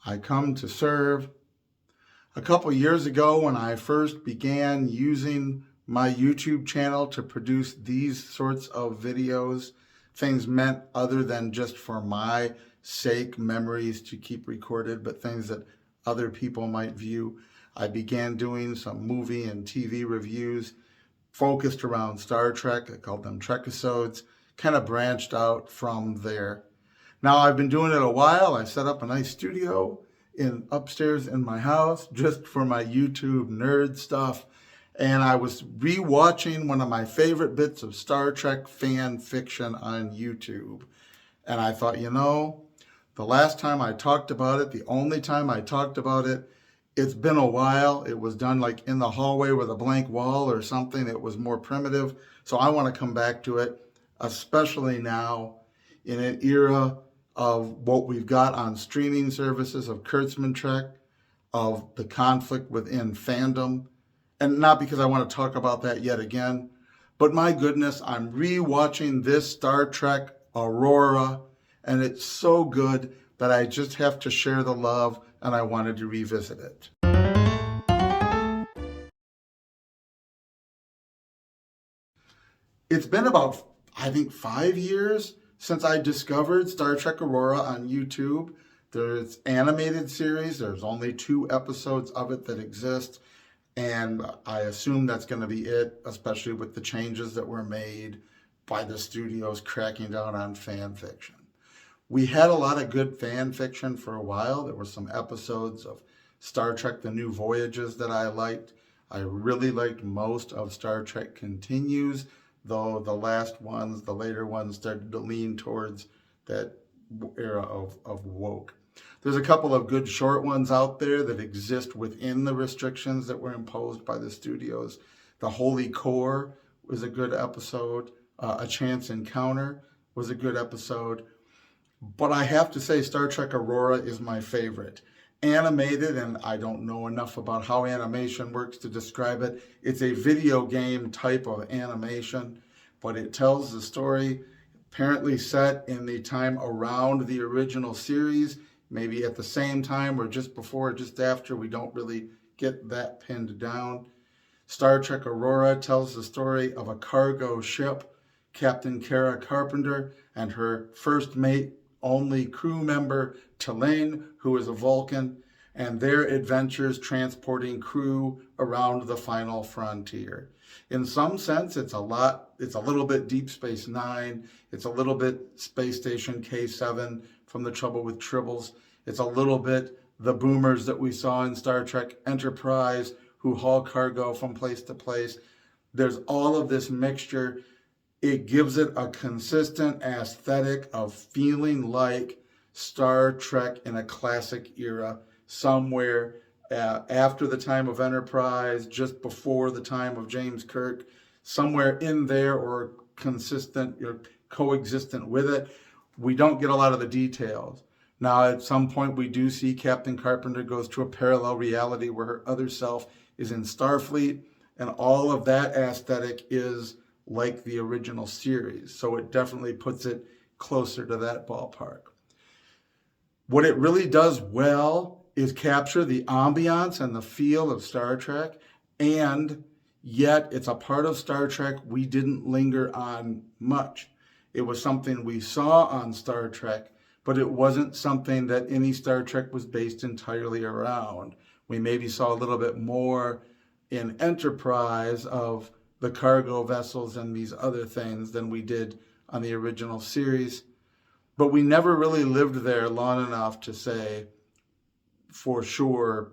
I come to serve. A couple years ago, when I first began using my YouTube channel to produce these sorts of videos, things meant other than just for my sake, memories to keep recorded, but things that other people might view. I began doing some movie and TV reviews focused around Star Trek. I called them Trekisodes, kind of branched out from there. Now I've been doing it a while. I set up a nice studio upstairs in my house just for my YouTube nerd stuff. And I was rewatching one of my favorite bits of Star Trek fan fiction on YouTube. And I thought, the last time I talked about it, the only time I talked about it, it's been a while. It was done like in the hallway with a blank wall or something. It was more primitive. So I want to come back to it, especially now in an era of what we've got on streaming services, of Kurtzman Trek, of the conflict within fandom. And not because I want to talk about that yet again, but my goodness, I'm rewatching this Star Trek Aurora, and it's so good that I just have to share the love, and I wanted to revisit it. It's been about, I think, 5 years since I discovered Star Trek Aurora on YouTube. There's animated series. There's only 2 episodes of it that exist. And I assume that's going to be it, especially with the changes that were made by the studios cracking down on fan fiction. We had a lot of good fan fiction for a while. There were some episodes of Star Trek The New Voyages that I liked. I really liked most of Star Trek Continues, though the later ones started to lean towards that era of woke. There's a couple of good short ones out there that exist within the restrictions that were imposed by the studios. The Holy Core was a good episode. A Chance Encounter was a good episode. But I have to say Star Trek Aurora is my favorite. Animated, and I don't know enough about how animation works to describe it. It's a video game type of animation, but it tells the story apparently set in the time around the original series, maybe at the same time or just before or just after. We don't really get that pinned down. Star Trek Aurora tells the story of a cargo ship, Captain Kara Carpenter, and her first mate, only crew member, Tulane, who is a Vulcan, and their adventures transporting crew around the final frontier. In some sense, it's a little bit Deep Space Nine. It's a little bit Space Station K7 from The Trouble with Tribbles. It's a little bit the boomers that we saw in Star Trek Enterprise who haul cargo from place to place. There's all of this mixture. It gives it a consistent aesthetic of feeling like Star Trek in a classic era, somewhere after the time of Enterprise, just before the time of James Kirk, somewhere in there or consistent or coexistent with it. We don't get a lot of the details. Now, at some point, we do see Captain Carpenter goes to a parallel reality where her other self is in Starfleet, and all of that aesthetic is like the original series. So it definitely puts it closer to that ballpark. What it really does well is capture the ambiance and the feel of Star Trek, and yet it's a part of Star Trek we didn't linger on much. It was something we saw on Star Trek, but it wasn't something that any Star Trek was based entirely around. We maybe saw a little bit more in Enterprise of the cargo vessels and these other things than we did on the original series. But we never really lived there long enough to say, for sure,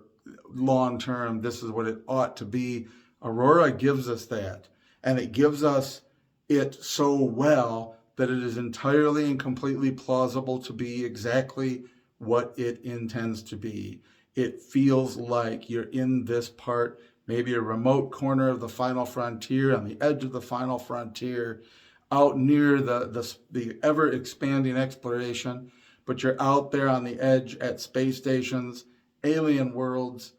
long term, this is what it ought to be. Aurora gives us that. And it gives us it so well that it is entirely and completely plausible to be exactly what it intends to be. It feels like you're in this part, maybe a remote corner of the final frontier, on the edge of the final frontier, out near the ever-expanding exploration, but you're out there on the edge at space stations, alien worlds,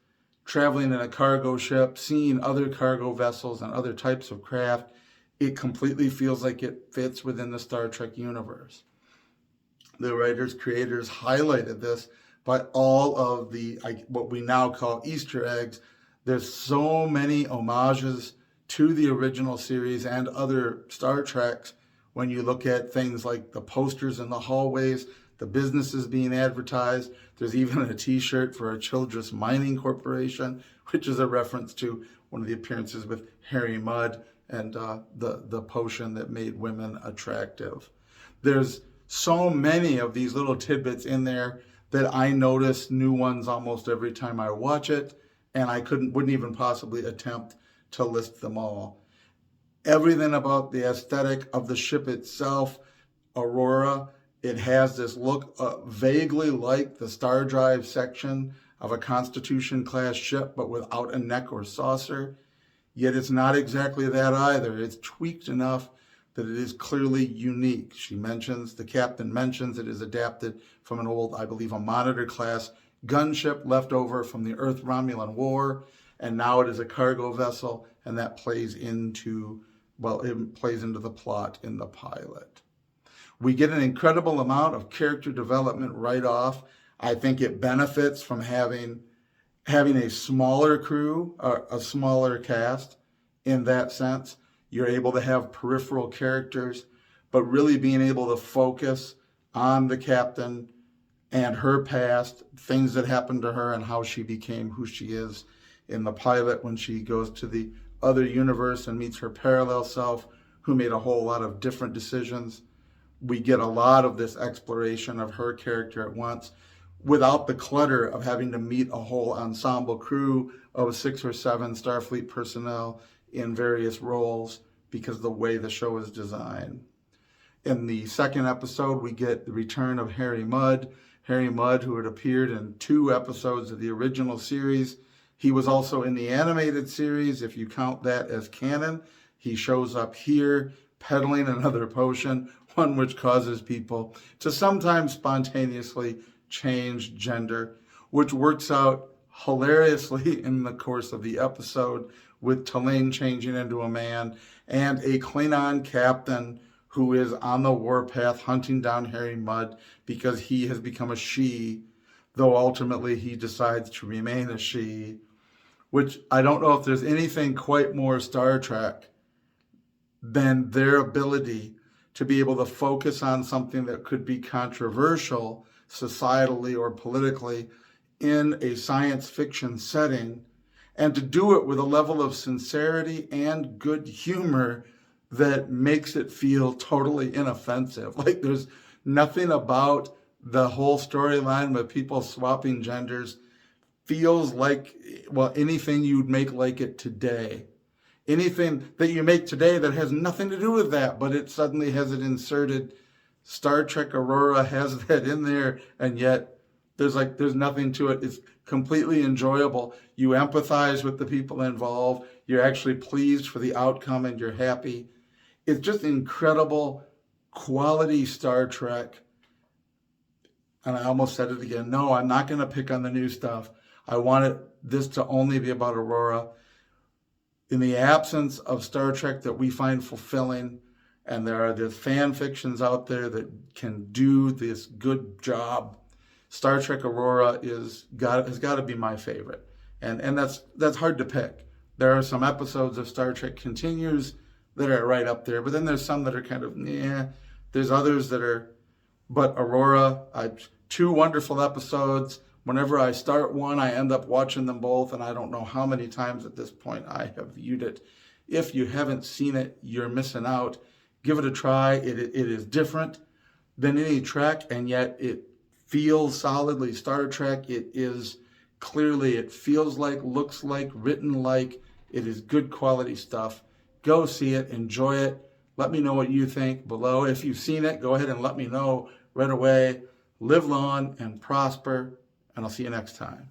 traveling in a cargo ship, seeing other cargo vessels and other types of craft. It completely feels like it fits within the Star Trek universe. The writers, creators highlighted this by all of the what we now call Easter eggs. There's so many homages to the original series and other Star Treks when you look at things like the posters in the hallways, the businesses being advertised. There's even a t-shirt for a Childress Mining Corporation, which is a reference to one of the appearances with Harry Mudd and the potion that made women attractive. There's so many of these little tidbits in there that I notice new ones almost every time I watch it, and I wouldn't even possibly attempt to list them all. Everything about the aesthetic of the ship itself, Aurora, it has this look vaguely like the Star Drive section of a Constitution-class ship, but without a neck or saucer. Yet it's not exactly that either. It's tweaked enough that it is clearly unique. The captain mentions it is adapted from an old, I believe, a Monitor-class gunship left over from the Earth-Romulan War, and now it is a cargo vessel, and that plays into the plot in the pilot. We get an incredible amount of character development right off. I think it benefits from having a smaller crew, a smaller cast in that sense. You're able to have peripheral characters, but really being able to focus on the captain and her past, things that happened to her and how she became who she is in the pilot when she goes to the other universe and meets her parallel self, who made a whole lot of different decisions. We get a lot of this exploration of her character at once without the clutter of having to meet a whole ensemble crew of 6 or 7 Starfleet personnel in various roles because of the way the show is designed. In the second episode, we get the return of Harry Mudd. Harry Mudd, who had appeared in 2 episodes of the original series. He was also in the animated series, if you count that as canon. He shows up here peddling another potion, one which causes people to sometimes spontaneously change gender, which works out hilariously in the course of the episode, with Tulane changing into a man and a Klingon captain who is on the warpath hunting down Harry Mudd because he has become a she, though ultimately he decides to remain a she, which I don't know if there's anything quite more Star Trek than their ability to be able to focus on something that could be controversial societally or politically in a science fiction setting, and to do it with a level of sincerity and good humor that makes it feel totally inoffensive. Like there's nothing about the whole storyline with people swapping genders feels like, well, anything you'd make like it today. Anything that you make today that has nothing to do with that, but it suddenly has it inserted. Star Trek Aurora has that in there, and yet there's nothing to it. It's completely enjoyable. You empathize with the people involved. You're actually pleased for the outcome, and you're happy. It's just incredible quality Star Trek. And I almost said it again. No, I'm not going to pick on the new stuff. I wanted this to only be about Aurora. In the absence of Star Trek that we find fulfilling, and there are the fan fictions out there that can do this good job, Star Trek Aurora has got to be my favorite. And that's hard to pick. There are some episodes of Star Trek Continues that are right up there, but then there's some that are kind of, There's others that are, but Aurora, 2 wonderful episodes. Whenever I start one, I end up watching them both, and I don't know how many times at this point I have viewed it. If you haven't seen it, you're missing out. Give it a try. It is different than any Trek, and yet it feels solidly Star Trek. It feels like, looks like, written like. It is good quality stuff. Go see it, enjoy it. Let me know what you think below. If you've seen it, go ahead and let me know right away. Live long and prosper, and I'll see you next time.